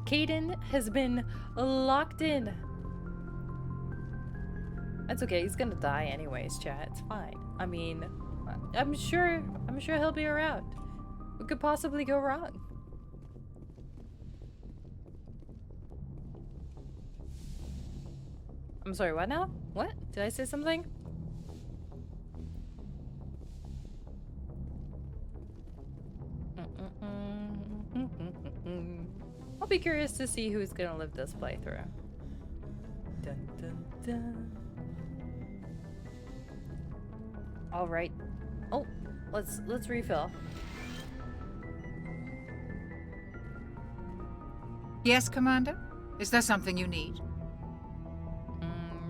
Caden has been locked in. That's okay, he's gonna die anyways, chat. It's fine. I mean, I'm sure he'll be around. What could possibly go wrong? I'm sorry, what now? What? Did I say something? I'll be curious to see who's gonna live this playthrough. Dun, dun, dun. All right. Oh, let's refill. Yes, Commander? Is there something you need?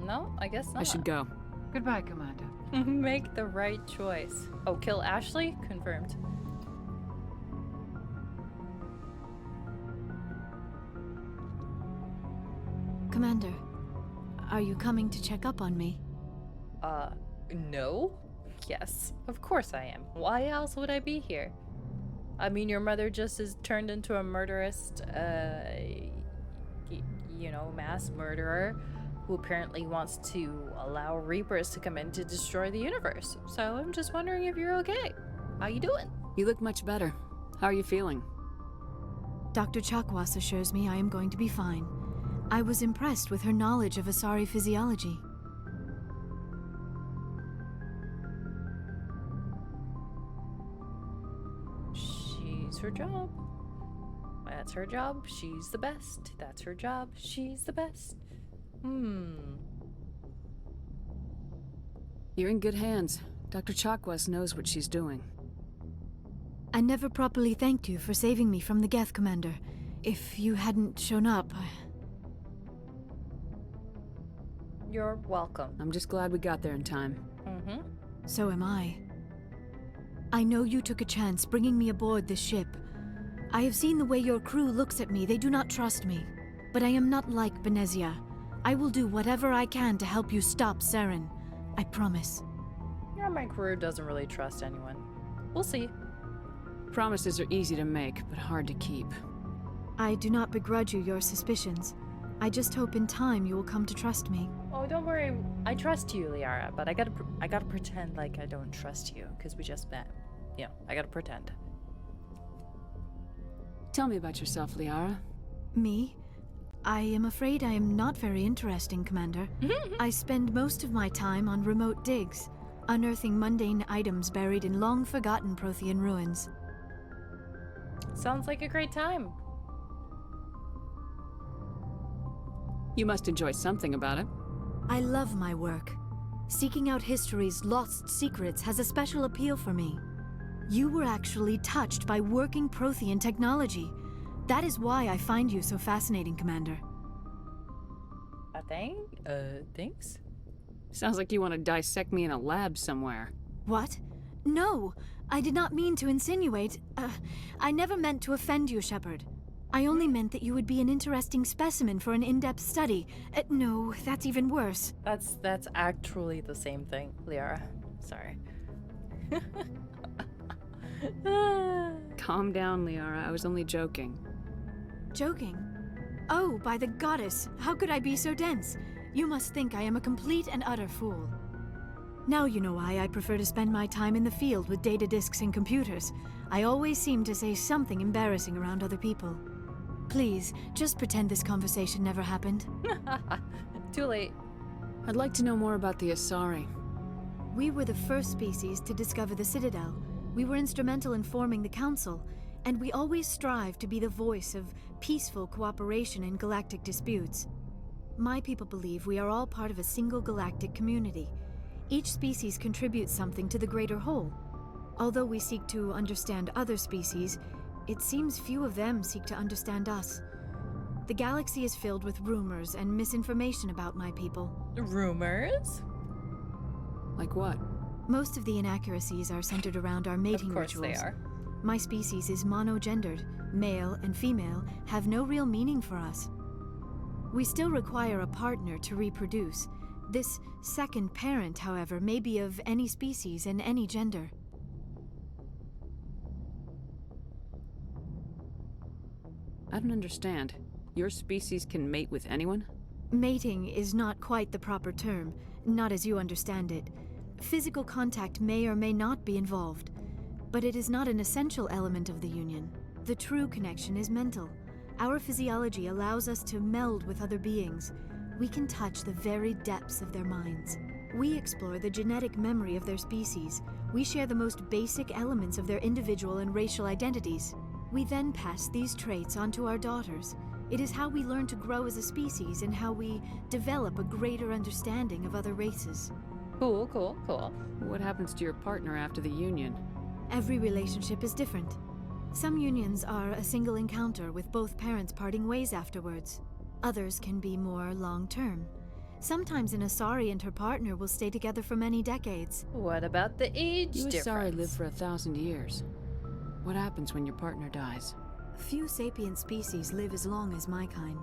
No, I guess not. I should go. Goodbye, Commander. Make the right choice. Oh, kill Ashley? Confirmed. Commander, are you coming to check up on me? No? Yes, of course I am. Why else would I be here? I mean, your mother just is turned into a murderous, you know, mass murderer who apparently wants to allow Reapers to come in to destroy the universe. So I'm just wondering if you're okay. How you doing? You look much better. How are you feeling? Dr. Chakwas assures me I am going to be fine. I was impressed with her knowledge of Asari physiology. She's her job. That's her job. She's the best. That's her job. She's the best. You're in good hands. Dr. Chakwas knows what she's doing. I never properly thanked you for saving me from the Geth, Commander. If you hadn't shown up, You're welcome. I'm just glad we got there in time. So am I. I know you took a chance bringing me aboard this ship. I have seen the way your crew looks at me. They do not trust me. But I am not like Benezia. I will do whatever I can to help you stop Saren. I promise. Yeah, my crew doesn't really trust anyone. We'll see. Promises are easy to make, but hard to keep. I do not begrudge you your suspicions. I just hope in time you will come to trust me. Oh, don't worry. I trust you, Liara, but I gotta pretend like I don't trust you, because we just met. You know, I gotta pretend. Tell me about yourself, Liara. Me? I am afraid I am not very interesting, Commander. I spend most of my time on remote digs, unearthing mundane items buried in long-forgotten Prothean ruins. Sounds like a great time. You must enjoy something about it. I love my work. Seeking out history's lost secrets has a special appeal for me. You were actually touched by working Prothean technology. That is why I find you so fascinating, Commander. Thanks? Sounds like you want to dissect me in a lab somewhere. What? No, I did not mean to insinuate. I never meant to offend you, Shepard. I only meant that you would be an interesting specimen for an in-depth study. No, that's even worse. That's actually the same thing, Liara. Sorry. Calm down, Liara. I was only joking. Joking? Oh, by the goddess, how could I be so dense? You must think I am a complete and utter fool. Now you know why I prefer to spend my time in the field with data disks and computers. I always seem to say something embarrassing around other people. Please, just pretend this conversation never happened. Too late. I'd like to know more about the Asari. We were the first species to discover the Citadel. We were instrumental in forming the Council, and we always strive to be the voice of peaceful cooperation in galactic disputes. My people believe we are all part of a single galactic community. Each species contributes something to the greater whole. Although we seek to understand other species, it seems few of them seek to understand us. The galaxy is filled with rumors and misinformation about my people. Rumors? Like what? Most of the inaccuracies are centered around our mating Of course rituals. they are. My species is monogendered. Male and female have no real meaning for us. We still require a partner to reproduce. This second parent, however, may be of any species and any gender. I don't understand. Your species can mate with anyone? Mating is not quite the proper term, not as you understand it. Physical contact may or may not be involved, but it is not an essential element of the union. The true connection is mental. Our physiology allows us to meld with other beings. We can touch the very depths of their minds. We explore the genetic memory of their species. We share the most basic elements of their individual and racial identities. We then pass these traits on to our daughters. It is how we learn to grow as a species and how we develop a greater understanding of other races. Cool, cool, cool. What happens to your partner after the union? Every relationship is different. Some unions are a single encounter with both parents parting ways afterwards. Others can be more long-term. Sometimes an Asari and her partner will stay together for many decades. What about the age You difference? Asari live for 1,000 years. What happens when your partner dies? Few sapient species live as long as my kind.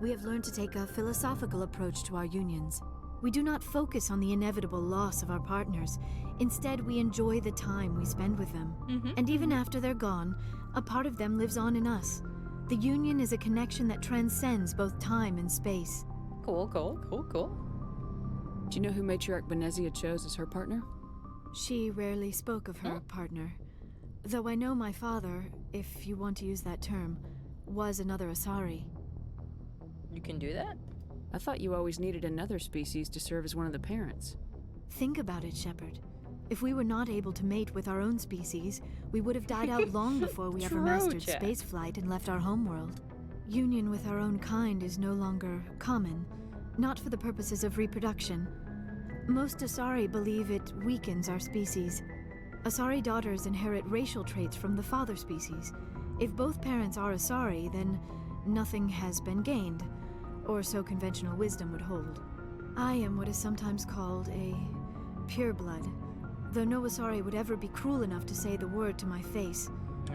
We have learned to take a philosophical approach to our unions. We do not focus on the inevitable loss of our partners. Instead, we enjoy the time we spend with them. And even after they're gone, a part of them lives on in us. The union is a connection that transcends both time and space. Cool, cool, cool, cool. Do you know who Matriarch Benezia chose as her partner? She rarely spoke of her partner. Though I know my father, if you want to use that term, was another Asari. You can do that? I thought you always needed another species to serve as one of the parents. Think about it, Shepard. If we were not able to mate with our own species, we would have died out long before we ever True, mastered Jack. spaceflight and left our homeworld. Union with our own kind is no longer common, not for the purposes of reproduction. Most Asari believe it weakens our species. Asari daughters inherit racial traits from the father species. If both parents are Asari, then nothing has been gained, or so conventional wisdom would hold. I am what is sometimes called a pureblood, though no Asari would ever be cruel enough to say the word to my face.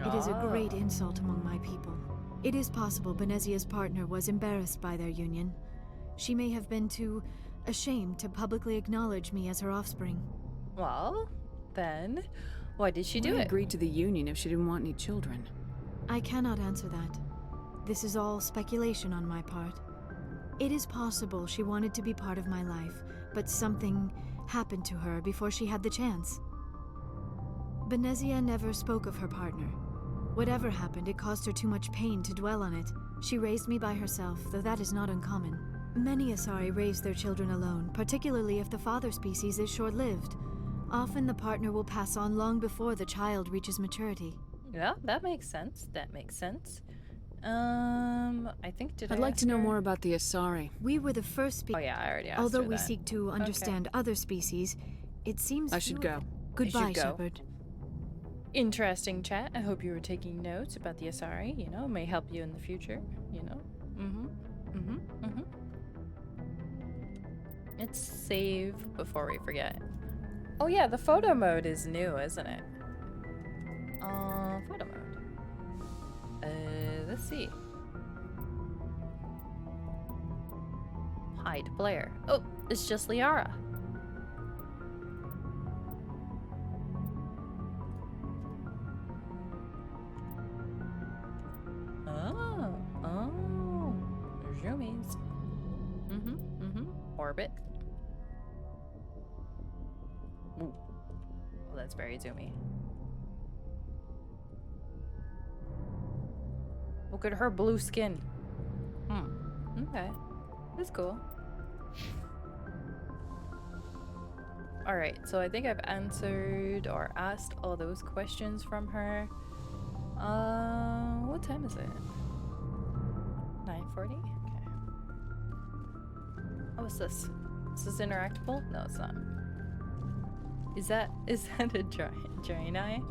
It is a great insult among my people. It is possible Benezia's partner was embarrassed by their union. She may have been too ashamed to publicly acknowledge me as her offspring. Well, then, why did she do Why it? agreed to the union if she didn't want any children? I cannot answer that. This is all speculation on my part. It is possible she wanted to be part of my life, but something happened to her before she had the chance. Benezia never spoke of her partner. Whatever happened, it caused her too much pain to dwell on it. She raised me by herself, though that is not uncommon. Many Asari raise their children alone, particularly if the father species is short-lived. Often the partner will pass on long before the child reaches maturity. Yeah, that makes sense. That makes sense. I think I'd like to know ask her? more about the Asari. We were the first Oh species. yeah, I already asked Although her we that. seek to understand other species, it seems I should few- go. Goodbye, You should go. Shepard. Interesting chat. I hope you were taking notes about the Asari. You know, may help you in the future. You know. Let's save before we forget. Oh yeah, the photo mode is new, isn't it? Photo mode. Let's see. Hide player. Oh, it's just Liara. Oh, zoomies. Orbit. Ooh. Well, that's very zoomy. Look at her blue skin. Okay. That's cool. Alright, so I think I've answered or asked all those questions from her. What time is it? 9:40? Okay. Oh, what's this? Is this interactable? No, it's not. Is that a giant eye?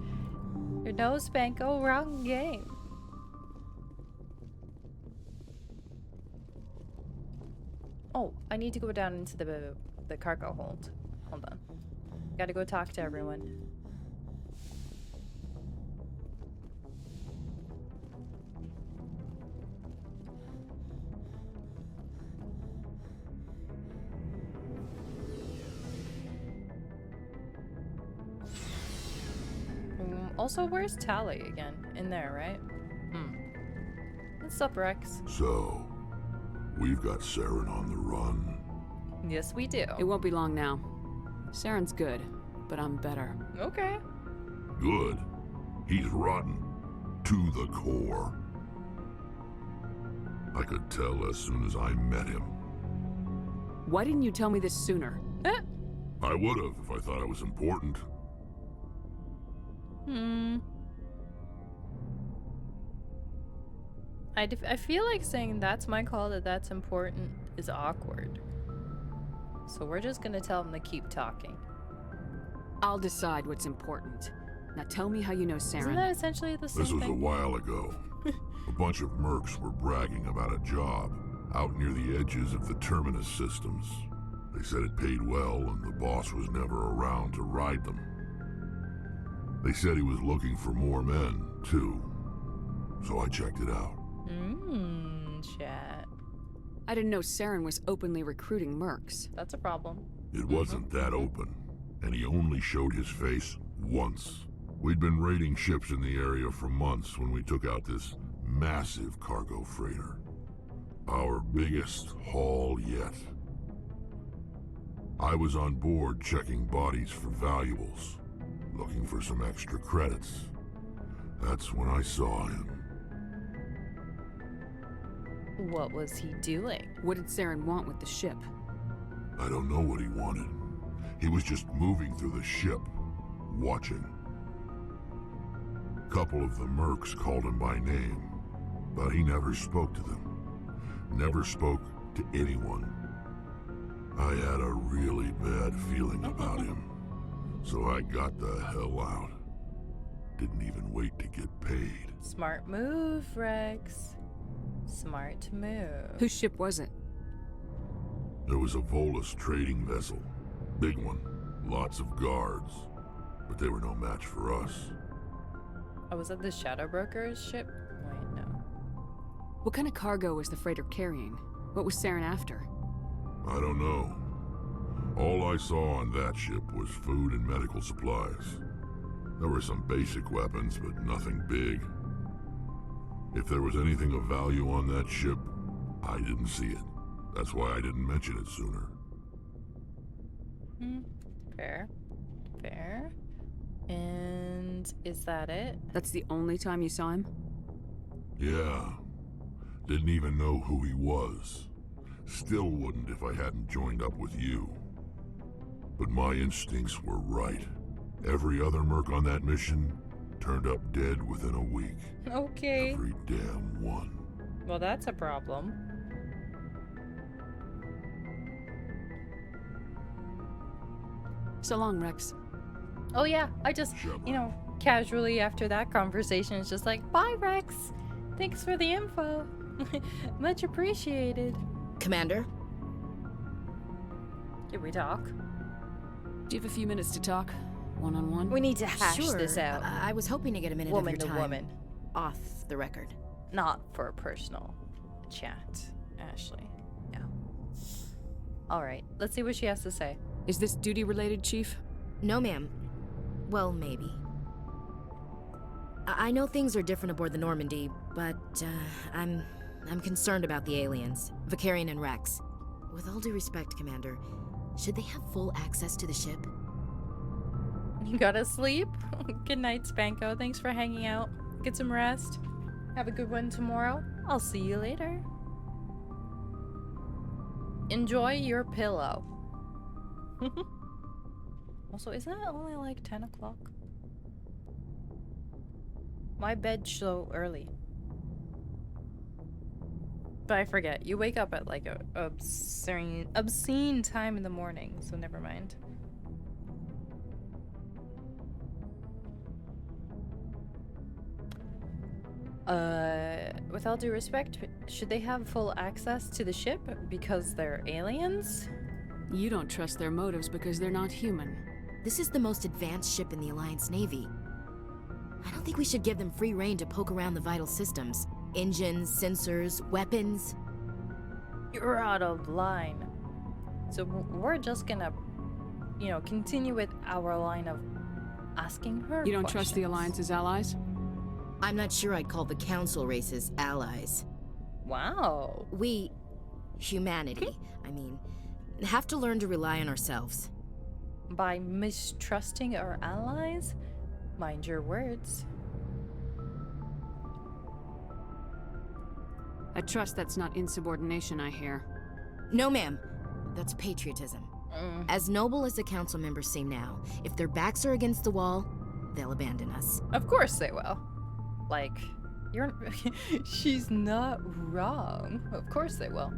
No, Spanko, wrong game. Oh, I need to go down into the cargo hold. Hold on. Gotta go talk to everyone. Also, where's Tally again? In there, right? What's up, Rex? So, we've got Saren on the run. Yes, we do. It won't be long now. Saren's good, but I'm better. Okay. Good. He's rotten. To the core. I could tell as soon as I met him. Why didn't you tell me this sooner? I would have if I thought I was important. I feel like saying that's my call, that's important, is awkward. So we're just gonna tell him to keep talking. I'll decide what's important. Now tell me how you know Isn't Saren. that essentially the same This was a thing? while ago. A bunch of mercs were bragging about a job out near the edges of the terminus systems. They said it paid well and the boss was never around to ride them. They said he was looking for more men, too. So I checked it out. Chat. I didn't know Saren was openly recruiting mercs. That's a problem. It wasn't that open, and he only showed his face once. We'd been raiding ships in the area for months when we took out this massive cargo freighter. Our biggest haul yet. I was on board checking bodies for valuables, looking for some extra credits. That's when I saw him. What was he doing? What did Saren want with the ship? I don't know what he wanted. He was just moving through the ship, watching. Couple of the mercs called him by name, but he never spoke to them. Never spoke to anyone. I had a really bad feeling about him, so I got the hell out. Didn't even wait to get paid. Smart move, Rex. Smart move. Whose ship was it? There was a Volus trading vessel. Big one. Lots of guards. But they were no match for us. Oh, was that the Shadow Broker's ship? Wait, no. What kind of cargo was the freighter carrying? What was Saren after? I don't know. All I saw on that ship was food and medical supplies. There were some basic weapons, but nothing big. If there was anything of value on that ship, I didn't see it. That's why I didn't mention it sooner. Fair. Fair. And is that it? That's the only time you saw him? Yeah. Didn't even know who he was. Still wouldn't if I hadn't joined up with you. But my instincts were right. Every other merc on that mission turned up dead within a week. Okay. Every damn one. Well, that's a problem. So long, Rex. Oh yeah, I just, casually after that conversation, it's just like, bye, Rex. Thanks for the info. Much appreciated. Commander? Can we talk? Do you have a few minutes to talk? One-on-one? We need to hash Sure. this out. I was hoping to get a minute Woman of to your time. woman. Off the record. Not for a personal chat, Ashley. No. Alright, let's see what she has to say. Is this duty-related, Chief? No, ma'am. Well, maybe. I know things are different aboard the Normandy, but I'm concerned about the aliens, Vicarian and Rex. With all due respect, Commander, should they have full access to the ship? You gotta sleep? Good night, Spanko. Thanks for hanging out. Get some rest. Have a good one tomorrow. I'll see you later. Enjoy your pillow. Also, isn't it only like 10 o'clock? My bed's so early. But I forget. You wake up at like a obscene time in the morning, so never mind. With all due respect, should they have full access to the ship because they're aliens? You don't trust their motives because they're not human. This is the most advanced ship in the Alliance Navy. I don't think we should give them free rein to poke around the vital systems. Engines, sensors, weapons. You're out of line. So we're just gonna, continue with our line of asking her You don't trust the questions. Alliance's allies? I'm not sure I'd call the Council races allies. Wow. We, humanity, I mean, have to learn to rely on ourselves. By mistrusting our allies? Mind your words. I trust that's not insubordination, I hear. No, ma'am. That's patriotism. As noble as the council members seem now, if their backs are against the wall, they'll abandon us. Of course they will. Like, you're... She's not wrong. Of course they will.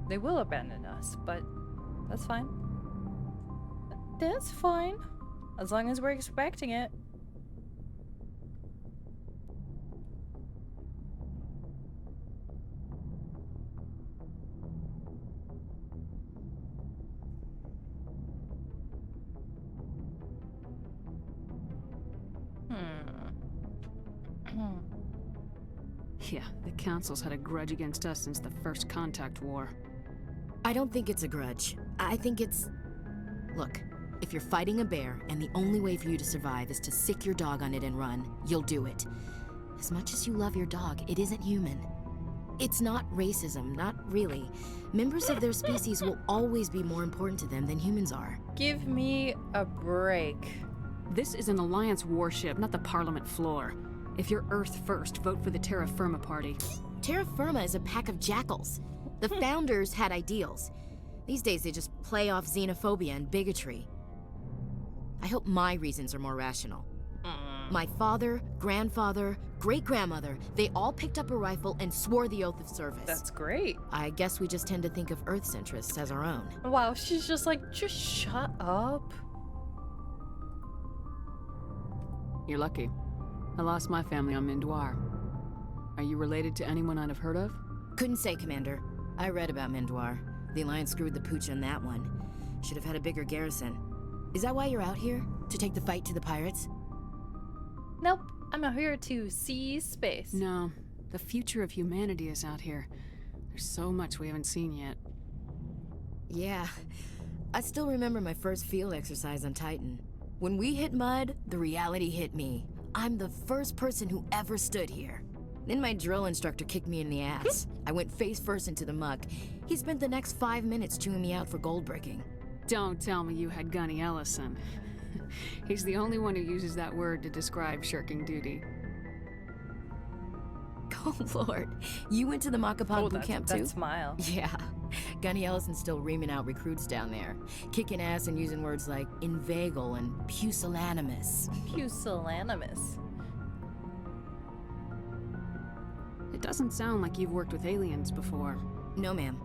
They will abandon us, but that's fine. That's fine. As long as we're expecting it. Yeah, the Council's had a grudge against us since the First Contact War. I don't think it's a grudge. I think it's... Look, if you're fighting a bear and the only way for you to survive is to sick your dog on it and run, you'll do it. As much as you love your dog, it isn't human. It's not racism, not really. Members of their species will always be more important to them than humans are. Give me a break. This is an Alliance warship, not the Parliament floor. If you're Earth first, vote for the Terra Firma Party. Terra Firma is a pack of jackals. The founders had ideals. These days they just play off xenophobia and bigotry. I hope my reasons are more rational. My father, grandfather, great-grandmother, they all picked up a rifle and swore the oath of service. That's great. I guess we just tend to think of Earth's interests as our own. Wow, she's just like, just shut up. You're lucky. I lost my family on Mindoir. Are you related to anyone I'd have heard of? Couldn't say, Commander. I read about Mindoir. The Alliance screwed the pooch on that one. Should have had a bigger garrison. Is that why you're out here? To take the fight to the pirates? Nope, I'm out here to see space. No, the future of humanity is out here. There's so much we haven't seen yet. Yeah. I still remember my first field exercise on Titan. When we hit mud, the reality hit me. I'm the first person who ever stood here. Then my drill instructor kicked me in the ass. I went face first into the muck. He spent the next 5 minutes chewing me out for gold bricking. Don't tell me you had Gunny Ellison. He's the only one who uses that word to describe shirking duty. Oh lord, you went to the Macapon boot camp too? That smile. Yeah, Gunny Ellison's still reaming out recruits down there. Kicking ass and using words like inveigle and pusillanimous. Pusillanimous. It doesn't sound like you've worked with aliens before. No ma'am.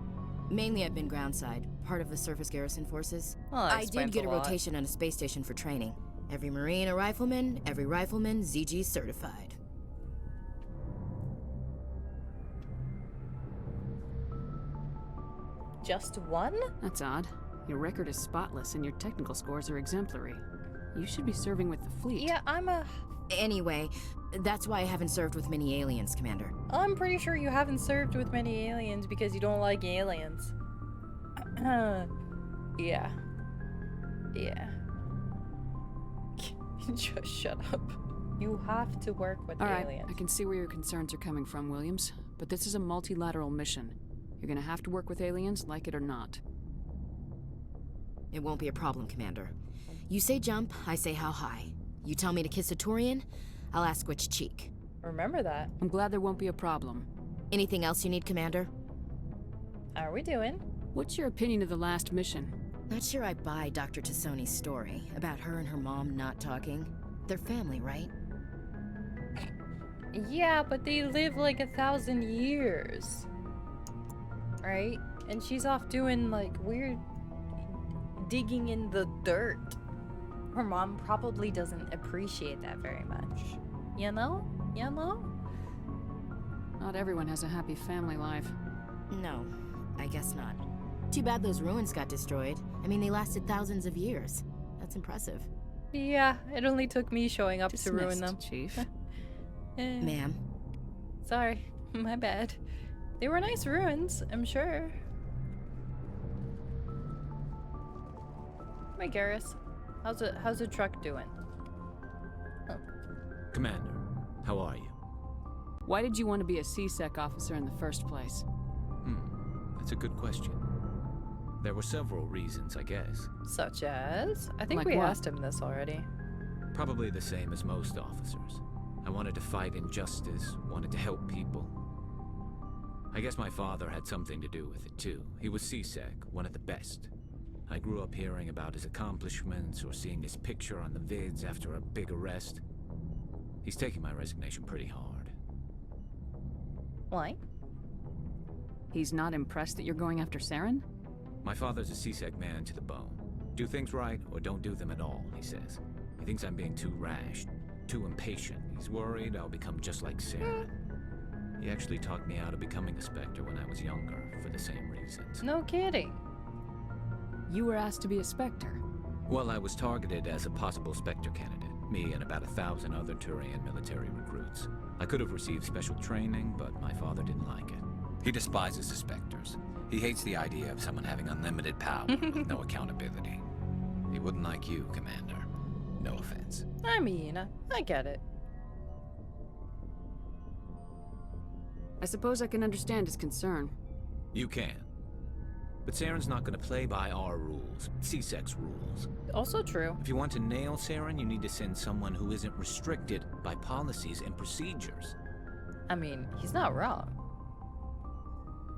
Mainly I've been groundside, part of the surface garrison forces. Well, that I did explains get a lot. rotation on a space station for training. Every Marine a rifleman, every rifleman ZG certified. Just one? That's odd. Your record is spotless and your technical scores are exemplary. You should be serving with the fleet. Yeah, Anyway, that's why I haven't served with many aliens, Commander. I'm pretty sure you haven't served with many aliens because you don't like aliens. Yeah. Yeah. Just shut up. You have to work with All right, aliens. I can see where your concerns are coming from, Williams. But this is a multilateral mission. You're gonna have to work with aliens, like it or not. It won't be a problem, Commander. You say jump, I say how high. You tell me to kiss a Turian, I'll ask which cheek. Remember that. I'm glad there won't be a problem. Anything else you need, Commander? How are we doing? What's your opinion of the last mission? Not sure I buy Dr. Tassoni's story about her and her mom not talking. They're family, right? Yeah, but they live like 1,000 years. Right? And she's off doing like weird digging in the dirt. Her mom probably doesn't appreciate that very much. You know? You know? Not everyone has a happy family life. No, I guess not. Too bad those ruins got destroyed. I mean, they lasted thousands of years. That's impressive. Yeah, it only took me showing up to ruin them. Chief. Ma'am. Sorry, my bad. They were nice ruins, I'm sure. Hey, Garrus. How's the truck doing? Commander, how are you? Why did you want to be a C-Sec officer in the first place? That's a good question. There were several reasons, I guess. Such as? I think Like we what? asked him this already. Probably the same as most officers. I wanted to fight injustice, wanted to help people. I guess my father had something to do with it too. He was C-Sec, one of the best. I grew up hearing about his accomplishments or seeing his picture on the vids after a big arrest. He's taking my resignation pretty hard. Why? He's not impressed that you're going after Saren? My father's a C-Sec man to the bone. Do things right or don't do them at all, he says. He thinks I'm being too rash, too impatient. He's worried I'll become just like Saren. He actually talked me out of becoming a Spectre when I was younger, for the same reasons. No kidding. You were asked to be a Spectre. Well, I was targeted as a possible Spectre candidate. Me and about 1,000 other Turian military recruits. I could have received special training, but my father didn't like it. He despises the Spectres. He hates the idea of someone having unlimited power with no accountability. He wouldn't like you, Commander. No offense. I mean, I get it. I suppose I can understand his concern. You can. But Saren's not going to play by our rules, C-Sec's rules. Also true. If you want to nail Saren, you need to send someone who isn't restricted by policies and procedures. I mean, he's not wrong.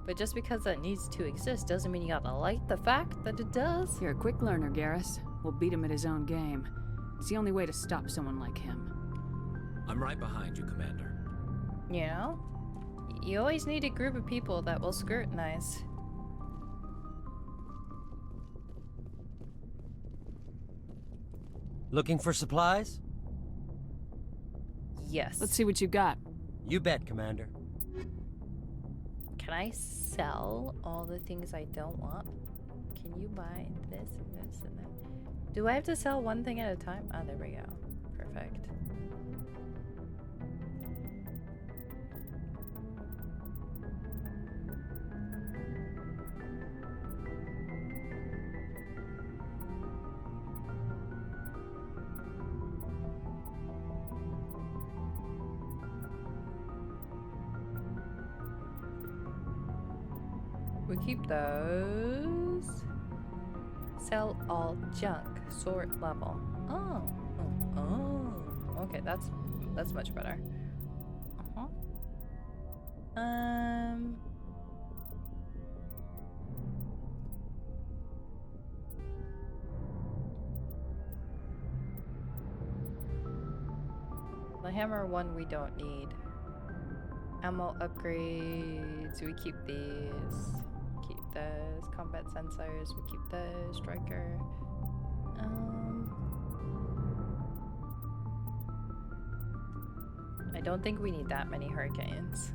But just because that needs to exist doesn't mean you gotta like the fact that it does. You're a quick learner, Garrus. We'll beat him at his own game. It's the only way to stop someone like him. I'm right behind you, Commander. You know? You always need a group of people that will scrutinize. Looking for supplies? Yes. Let's see what you got. You bet, Commander. Can I sell all the things I don't want? Can you buy this and this and that? Do I have to sell one thing at a time? Oh, there we go. Perfect. We keep those. Sell all junk. Sort level. Oh. Oh. Okay, that's much better. Uh-huh. The hammer one we don't need. Ammo upgrades, we keep these. Keep those. Combat sensors, we keep those. Striker. I don't think we need that many hurricanes.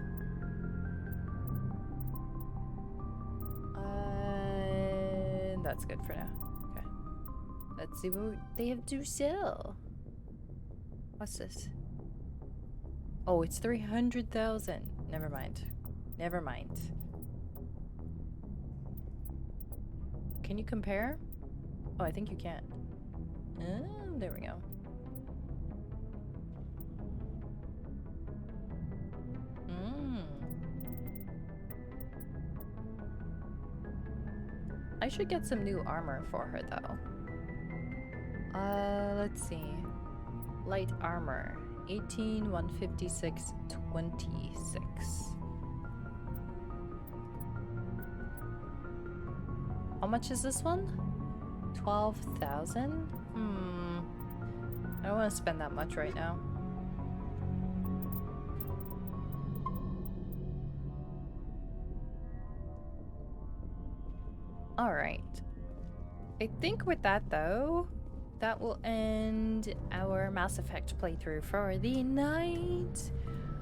That's good for now. Okay. Let's see what they have to sell. What's this? Oh, it's 300,000. Never mind. Never mind. Can you compare? Oh, I think you can. Oh, there we go. I should get some new armor for her, though. Let's see. Light armor. 18, 156, 26. How much is this one? 12,000? I don't want to spend that much right now. Alright. I think with that, though, that will end our Mass Effect playthrough for the night.